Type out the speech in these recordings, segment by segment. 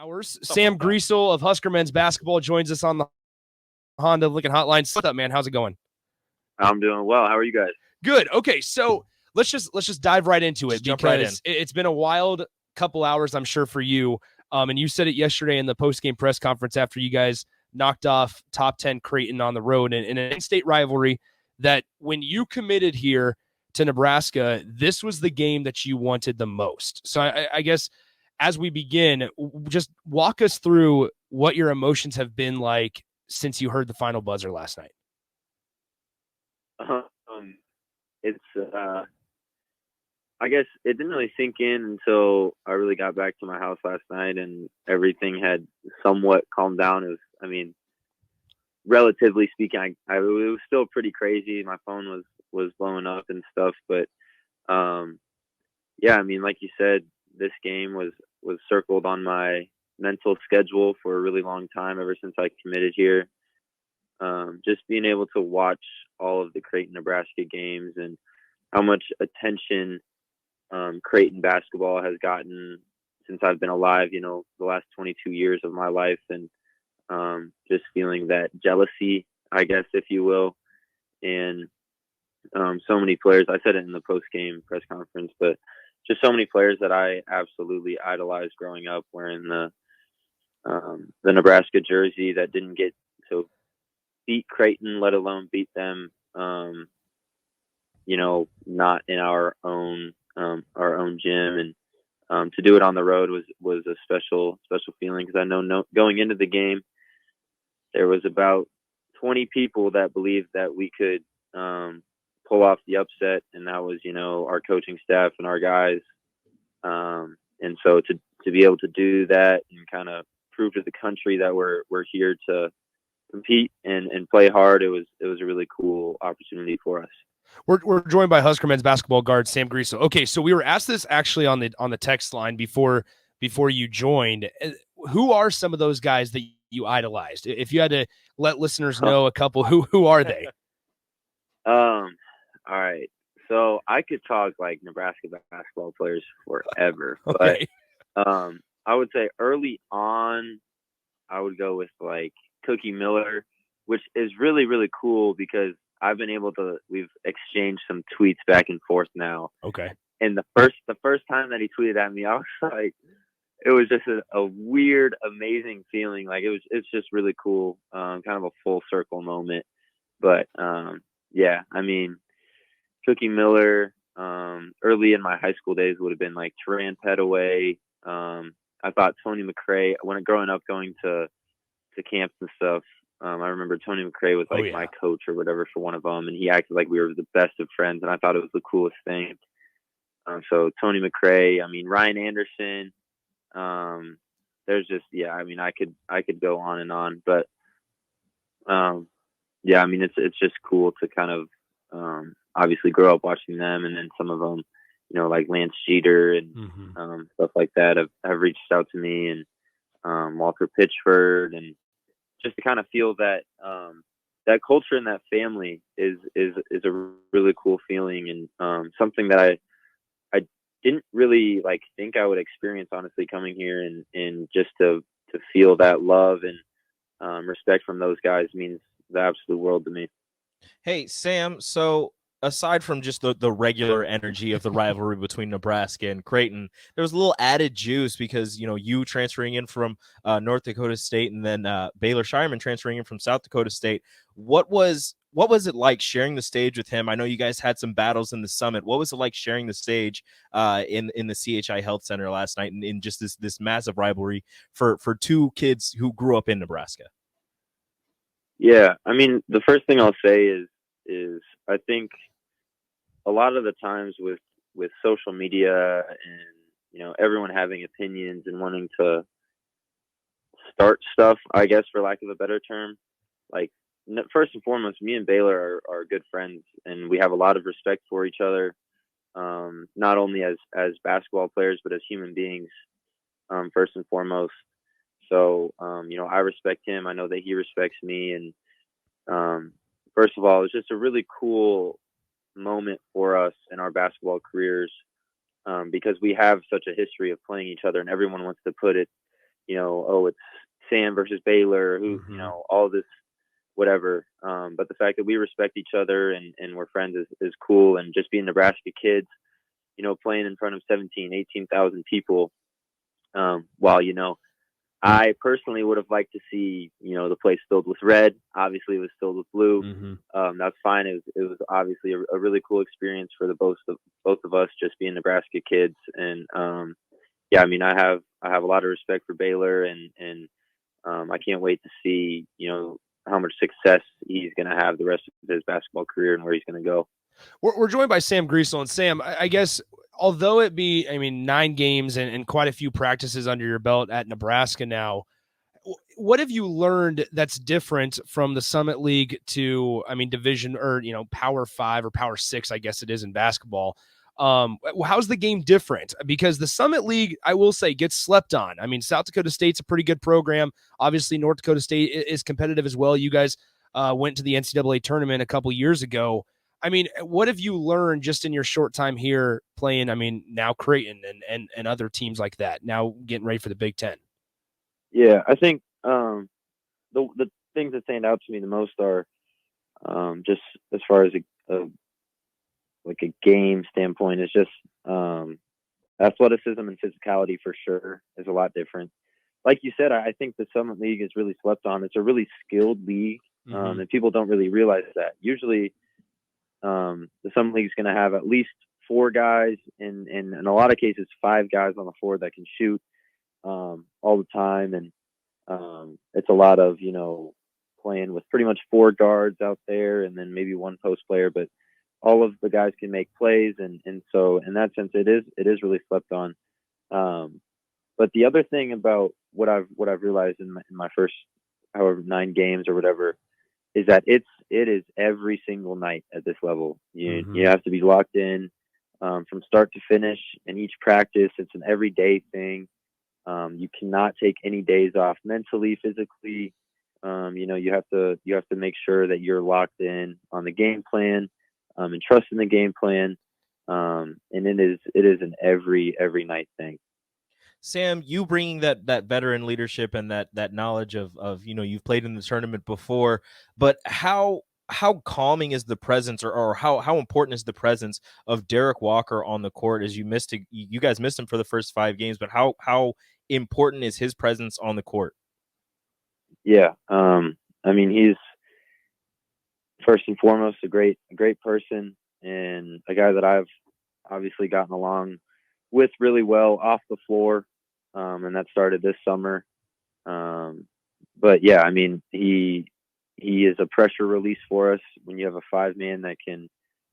hours. Sam Griesel of Husker men's basketball joins us on the Honda Lincoln Hotline. What's up, man? How's it going? I'm doing well. How are you guys? Good. Okay, so let's just dive right into it Jump right in. because it's been a wild couple hours, I'm sure, for you. And you said it yesterday in the post-game press conference after you guys knocked off top 10 Creighton on the road in an in-state rivalry that when you committed here to Nebraska, this was the game that you wanted the most. So I guess as we begin, just walk us through what your emotions have been like since you heard the final buzzer last night. It's I guess it didn't really sink in until I really got back to my house last night and everything had somewhat calmed down. It was, I mean, relatively speaking, it was still pretty crazy. My phone was blowing up and stuff, but yeah, I mean, like you said, this game was circled on my mental schedule for a really long time, ever since I committed here. Just being able to watch all of the Creighton, Nebraska games and how much attention Creighton basketball has gotten since I've been alive, you know, the last 22 years of my life, and just feeling that jealousy, I guess, if you will. And so many players, I said it in the post-game press conference, but just so many players that I absolutely idolized growing up wearing the Nebraska jersey that didn't get to beat Creighton, let alone beat them, you know, not in our own gym. And to do it on the road was a special feeling, because I know going into the game, there was about 20 people that believed that we could pull off the upset, and that was, you know, our coaching staff and our guys. And so to be able to do that and kind of prove to the country that we're here to compete and play hard, it was a really cool opportunity for us. We're joined by Husker men's basketball guard Sam Griesel. Okay, so we were asked this actually on the text line before you joined. Who are some of those guys that you idolized? If you had to let listeners know a couple, who are they? All right. So I could talk like Nebraska basketball players forever, Okay. but I would say early on, I would go with like Cookie Miller, which is really, really cool because we've exchanged some tweets back and forth now. Okay. And the first time that he tweeted at me, I was like, it was just a weird, amazing feeling. Like it's just really cool. Kind of a full circle moment. But yeah, I mean, Cookie Miller, early in my high school days would have been like Teran Petaway. I thought Tony McRae, growing up going to camps and stuff, I remember Tony McRae was like my coach or whatever for one of them, and he acted like we were the best of friends, and I thought it was the coolest thing. So Tony McRae, I mean, Ryan Anderson, there's just, yeah, I mean, I could go on and on, but yeah, I mean, it's just cool to kind of obviously grow up watching them, and then some of them, you know, like Lance Jeter and stuff like that have reached out to me, and Walker Pitchford, and just to kind of feel that that culture and that family is a really cool feeling, and something that I didn't really like think I would experience, honestly, coming here, and just to feel that love and respect from those guys means the absolute world to me. Hey, Sam, so aside from just the regular energy of the rivalry between Nebraska and Creighton, there was a little added juice because, you know, you transferring in from North Dakota State, and then Baylor Shireman transferring in from South Dakota State. What was it like sharing the stage with him? I know you guys had some battles in the Summit. What was it like sharing the stage in the CHI Health Center last night, and in just this massive rivalry for two kids who grew up in Nebraska? Yeah, I mean, the first thing I'll say is I think a lot of the times with social media and, you know, everyone having opinions and wanting to start stuff, I guess, for lack of a better term, like, first and foremost, me and Baylor are good friends, and we have a lot of respect for each other, not only as basketball players, but as human beings, first and foremost. So, you know, I respect him. I know that he respects me. And first of all, it's just a really cool moment for us in our basketball careers, because we have such a history of playing each other, and everyone wants to put it oh, it's Sam versus Baylor, who, all this, whatever. But the fact that we respect each other and we're friends is cool. And just being Nebraska kids, playing in front of 17, 18,000 people. While, I personally would have liked to see, the place filled with red. Obviously, it was filled with blue. That's fine. It was obviously a really cool experience for the both of us, just being Nebraska kids. And I mean, I have a lot of respect for Baylor, and I can't wait to see how much success he's going to have the rest of his basketball career and where he's going to go. We're joined by Sam Griesel, and Sam, I guess, although it be, 9 games and quite a few practices under your belt at Nebraska now, what have you learned that's different from the Summit League to, Division or, Power 5 or Power 6, I guess it is in basketball? How's the game different? Because the Summit League, I will say, gets slept on. South Dakota State's a pretty good program. Obviously, North Dakota State is competitive as well. You guys went to the NCAA tournament a couple years ago. What have you learned just in your short time here playing, now Creighton and other teams like that, now getting ready for the Big Ten? Yeah, I think the things that stand out to me the most are just as far as a game standpoint is just athleticism and physicality for sure is a lot different. Like you said, I think the Summit League is really slept on. It's a really skilled league, and people don't really realize that. Usually, the Summit League is going to have at least 4 guys, and in a lot of cases, 5 guys on the floor that can shoot all the time. And it's a lot of, playing with pretty much 4 guards out there and then maybe 1 post player, but all of the guys can make plays. And so in that sense, it is really slept on. But the other thing about what I've realized in my first, however, 9 games or whatever, is that it is every single night at this level. You have to be locked in from start to finish. In each practice, it's an everyday thing. You cannot take any days off mentally, physically. You have to make sure that you're locked in on the game plan and trust in the game plan. And it is an every night thing. Sam, you bringing that veteran leadership and that knowledge of you've played in the tournament before, but how calming is the presence or how important is the presence of Derek Walker on the court? As you guys missed him for the first 5 games, but how important is his presence on the court? Yeah. He's first and foremost a great person and a guy that I've obviously gotten along with really well off the floor. And that started this summer. But yeah, he is a pressure release for us when you have a 5-man that can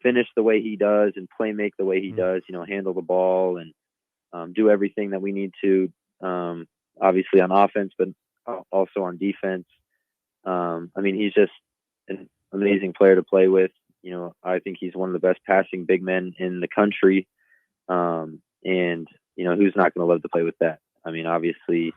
finish the way he does and play make the way he does, handle the ball and do everything that we need to, obviously on offense, but also on defense. He's just an amazing player to play with. I think he's one of the best passing big men in the country. And who's not going to love to play with that? Obviously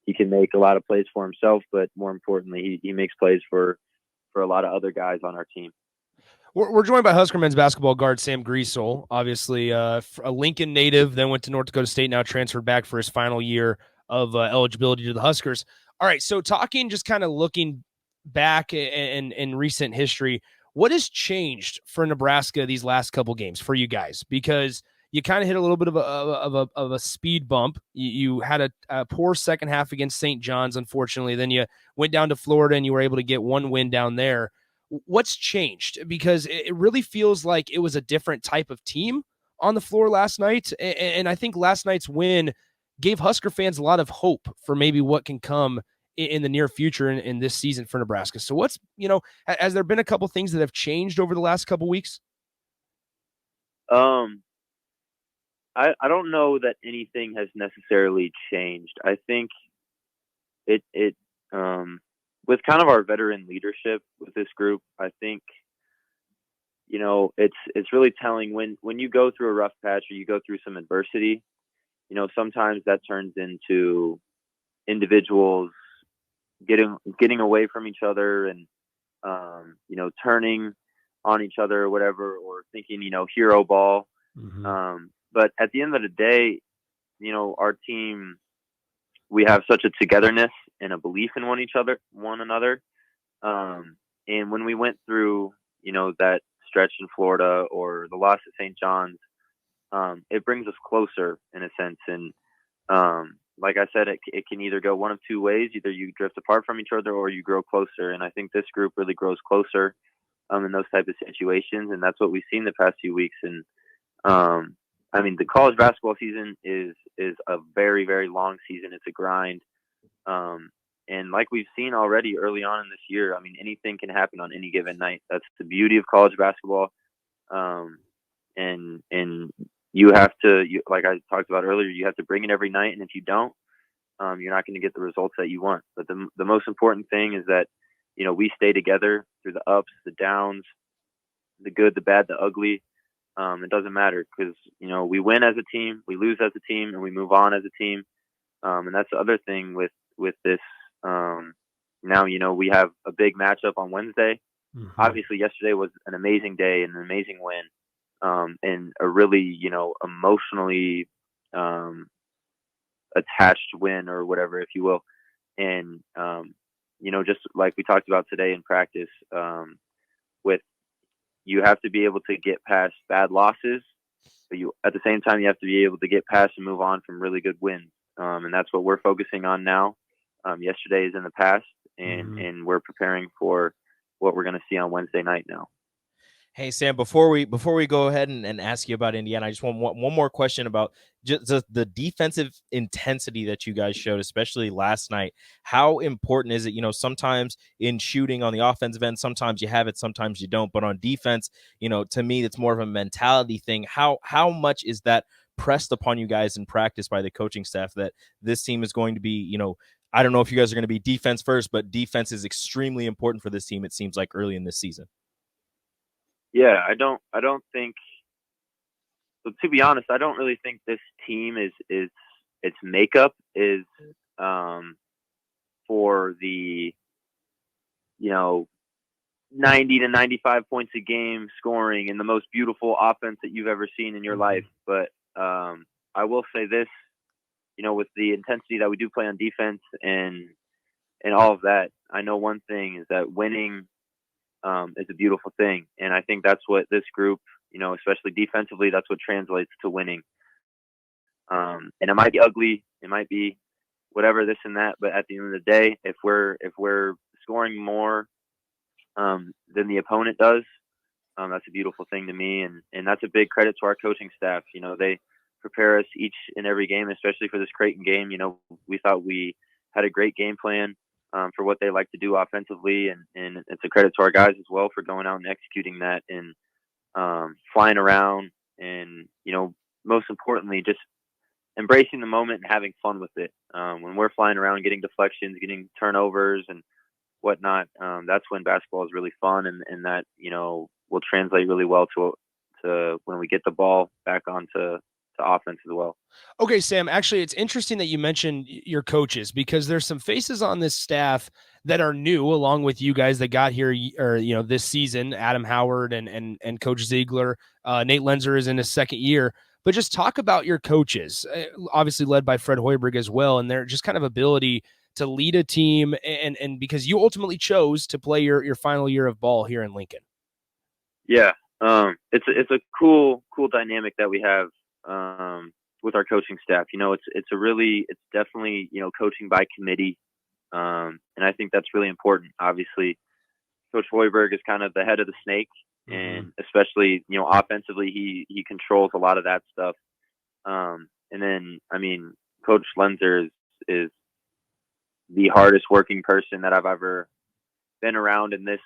he can make a lot of plays for himself, but more importantly, he makes plays for a lot of other guys on our team. We're joined by Husker men's basketball guard Sam Griesel, obviously a Lincoln native, then went to North Dakota State, now transferred back for his final year of eligibility to the Huskers. All right, so talking, just kind of looking back in recent history, what has changed for Nebraska these last couple games for you guys? Because you kind of hit a little bit of a speed bump. You had a poor second half against St. John's, unfortunately. Then you went down to Florida and you were able to get 1 win down there. What's changed? Because it really feels like it was a different type of team on the floor last night. And I think last night's win gave Husker fans a lot of hope for maybe what can come in the near future in this season for Nebraska. So what's, has there been a couple things that have changed over the last couple weeks? I don't know that anything has necessarily changed. I think it with kind of our veteran leadership with this group, I think, it's really telling when you go through a rough patch or you go through some adversity, sometimes that turns into individuals getting away from each other and, turning on each other or whatever, or thinking, hero ball. But at the end of the day, our team we have such a togetherness and a belief in one another. And when we went through, that stretch in Florida or the loss at St. John's, it brings us closer in a sense. And like I said, it can either go one of two ways. Either you drift apart from each other or you grow closer. And I think this group really grows closer in those type of situations. And that's what we've seen the past few weeks. And the college basketball season is a very, very long season. It's a grind. And like we've seen already early on in this year, anything can happen on any given night. That's the beauty of college basketball. And you have to, like I talked about earlier, you have to bring it every night. And if you don't, you're not going to get the results that you want. But the most important thing is that, we stay together through the ups, the downs, the good, the bad, the ugly. It doesn't matter because, we win as a team, we lose as a team, and we move on as a team. And that's the other thing with this. Now, we have a big matchup on Wednesday. Mm-hmm. Obviously, yesterday was an amazing day and an amazing win. And a really, emotionally attached win or whatever, if you will. And, just like we talked about today in practice, you have to be able to get past bad losses, but at the same time, you have to be able to get past and move on from really good wins. And that's what we're focusing on now. Yesterday is in the past, and we're preparing for what we're going to see on Wednesday night now. Hey, Sam, before we go ahead and ask you about Indiana, I just want one more question about just the defensive intensity that you guys showed, especially last night. How important is it? Sometimes in shooting on the offensive end, sometimes you have it, sometimes you don't. But on defense, to me, it's more of a mentality thing. How much is that pressed upon you guys in practice by the coaching staff that this team is going to be, I don't know if you guys are going to be defense first, but defense is extremely important for this team, it seems like, early in this season. Yeah, I don't think. So to be honest, I don't really think this team is its makeup is for the 90 to 95 points a game scoring and the most beautiful offense that you've ever seen in your life. But I will say this, with the intensity that we do play on defense and all of that, I know one thing is that winning is a beautiful thing. And I think that's what this group, especially defensively, that's what translates to winning. And it might be ugly, it might be whatever, this and that, but at the end of the day, if we're scoring more than the opponent does, that's a beautiful thing to me. And that's a big credit to our coaching staff. They prepare us each and every game, especially for this Creighton game. We thought we had a great game plan for what they like to do offensively, and it's a credit to our guys as well for going out and executing that and flying around and, most importantly, just embracing the moment and having fun with it. When we're flying around, getting deflections, getting turnovers and whatnot, that's when basketball is really fun, and that, will translate really well to when we get the ball back onto offense as well. Okay, Sam, actually, it's interesting that you mentioned your coaches because there's some faces on this staff that are new along with you guys that got here this season. Adam Howard and Coach Ziegler, Nate Lenzer is in his second year. But just talk about your coaches, obviously led by Fred Hoiberg as well, and their just kind of ability to lead a team, and because you ultimately chose to play your final year of ball here in Lincoln. Yeah, it's a cool dynamic that we have with our coaching staff. It's definitely, coaching by committee. And I think that's really important. Obviously, Coach Hoiberg is kind of the head of the snake, and especially, offensively, he controls a lot of that stuff. And then, Coach Lenzer is the hardest working person that I've ever been around in this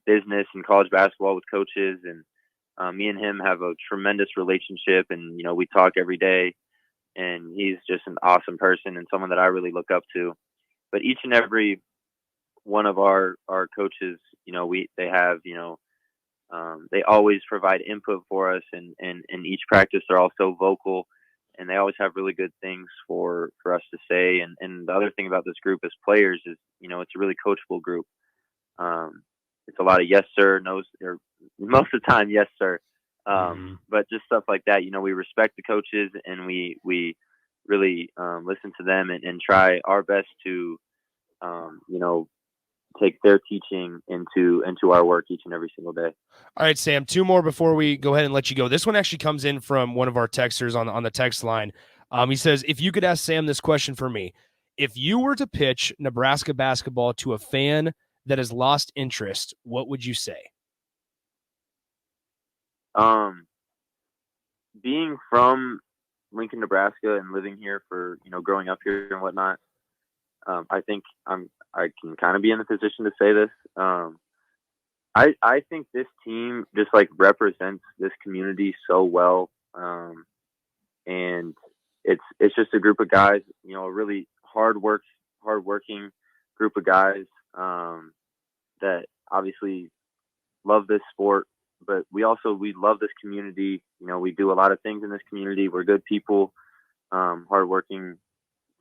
business and college basketball with coaches. And me and him have a tremendous relationship, and, we talk every day, and he's just an awesome person and someone that I really look up to. But each and every one of our coaches, they have, they always provide input for us, and in each practice, they're all so vocal, and they always have really good things for us to say. And the other thing about this group as players is, it's a really coachable group. It's a lot of yes, sir, no, or most of the time, yes, sir. But just stuff like that, we respect the coaches, and we really listen to them and try our best to, take their teaching into our work each and every single day. All right, Sam, two more before we go ahead and let you go. This one actually comes in from one of our texters on the text line. He says, if you could ask Sam this question for me, if you were to pitch Nebraska basketball to a fan that has lost interest, what would you say? Being from Lincoln, Nebraska, and living here for growing up here and whatnot, I think I can kind of be in the position to say this. I think this team just like represents this community so well, and it's just a group of guys, a really hardworking group of guys that obviously love this sport, but we love this community. We do a lot of things in this community. We're good people, hardworking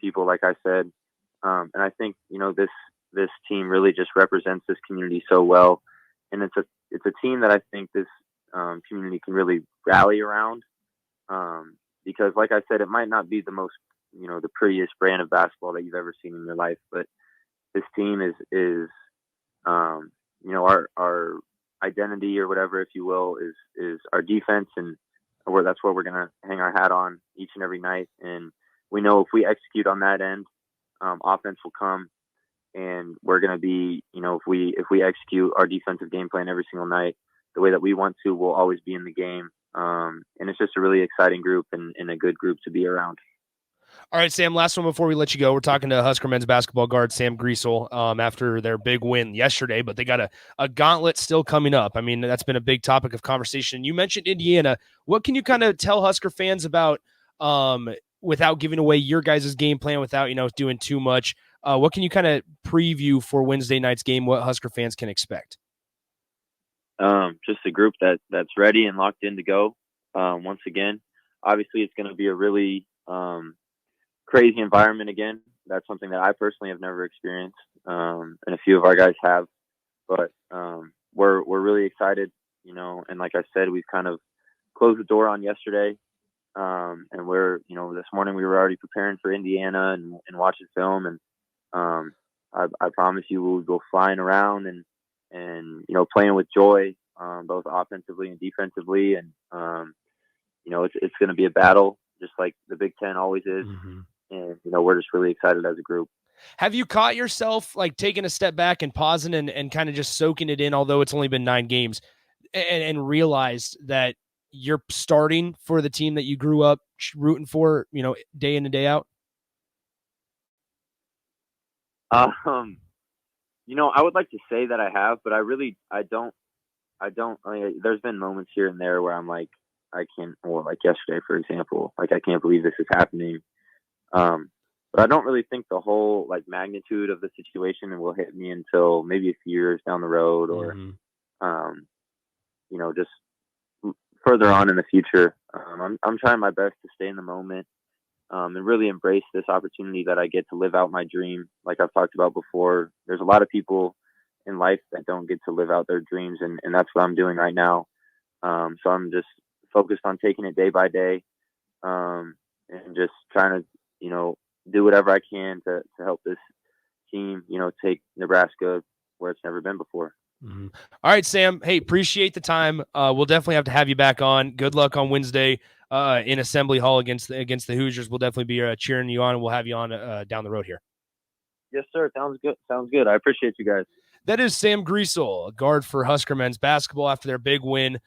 people, like I said. And I think, this team really just represents this community so well. And it's a team that I think this community can really rally around. Because like I said, it might not be the most, the prettiest brand of basketball that you've ever seen in your life, but this team is our identity or whatever, if you will, is our defense, and that's where we're going to hang our hat on each and every night. And we know if we execute on that end, offense will come, and we're going to be, if we execute our defensive game plan every single night the way that we want to, we'll always be in the game. And it's just a really exciting group and a good group to be around. All right, Sam, last one before we let you go. We're talking to Husker men's basketball guard Sam Griesel after their big win yesterday, but they got a gauntlet still coming up. I mean, that's been a big topic of conversation. You mentioned Indiana. What can you kind of tell Husker fans about, without giving away your guys' game plan, without, doing too much? What can you kind of preview for Wednesday night's game, what Husker fans can expect? Just a group that's ready and locked in to go. Once again, obviously it's going to be a really crazy environment again. That's something that I personally have never experienced, and a few of our guys have. But we're really excited, and like I said, we've kind of closed the door on yesterday, and we're this morning we were already preparing for Indiana and watching film, and I promise you we'll go flying around and playing with joy, both offensively and defensively, and it's going to be a battle just like the Big Ten always is. Mm-hmm. And, we're just really excited as a group. Have you caught yourself like taking a step back and pausing and kind of just soaking it in, although it's only been 9 games, and realized that you're starting for the team that you grew up rooting for, day in and day out? I would like to say that I have, but I don't. I mean, there's been moments here and there where I'm like, I can't, or like yesterday, for example, like I can't believe this is happening. But I don't really think the whole like magnitude of the situation will hit me until maybe a few years down the road, or just further on in the future. I'm trying my best to stay in the moment, and really embrace this opportunity that I get to live out my dream. Like I've talked about before, there's a lot of people in life that don't get to live out their dreams, and that's what I'm doing right now. So I'm just focused on taking it day by day, and just trying to, do whatever I can to help this team, take Nebraska where it's never been before. Mm-hmm. All right, Sam. Hey, appreciate the time. We'll definitely have to have you back on. Good luck on Wednesday in Assembly Hall against the Hoosiers. We'll definitely be cheering you on, and we'll have you on down the road here. Yes, sir. Sounds good. I appreciate you guys. That is Sam Griesel, a guard for Husker men's basketball after their big win